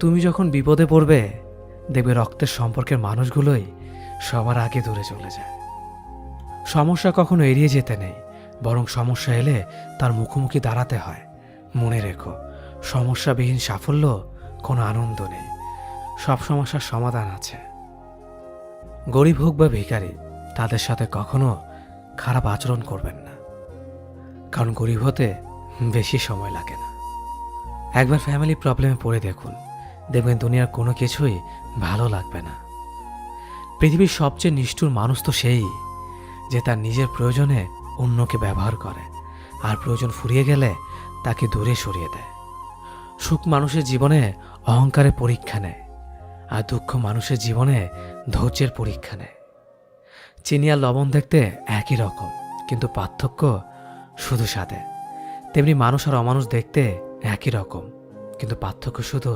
তুমি যখন বিপদে পড়বে দেখবে রক্তের সম্পর্কের মানুষগুলোই সবার আগে দূরে চলে যায়। সমস্যা কখনো এড়িয়ে যেতে নেই, বরং সমস্যা এলে তার মুখোমুখি দাঁড়াতে হয়। মনে রেখো, সমস্যাবিহীন সাফল্য কোনো আনন্দ নেই, সব সমস্যার সমাধান আছে। গরিব হোক বা ভিখারি, তাদের সাথে কখনো খারাপ আচরণ করবেন না, কারণ গরিব হতে বেশি সময় লাগে না। একবার ফ্যামিলি প্রবলেমে পড়ে দেখুন, দেখবেন দুনিয়ার কোনো কিছুই ভালো লাগবে না। পৃথিবীর সবচেয়ে নিষ্ঠুর মানুষ তো সেই, যে তার নিজের প্রয়োজনে অন্যকে ব্যবহার করে, আর প্রয়োজন ফুরিয়ে গেলে তাকে দূরে সরিয়ে দেয়। সুখ মানুষের জীবনে অহংকারের পরীক্ষা নেয়, আর দুঃখ মানুষের জীবনে ধৈর্যের পরীক্ষা নেয়। চিনি আর লবণ দেখতে একই রকম, কিন্তু পার্থক্য শুধু স্বাদে। তেমনি মানুষ আর অমানুষ দেখতে একই রকম, কিন্তু পার্থক্য শুধু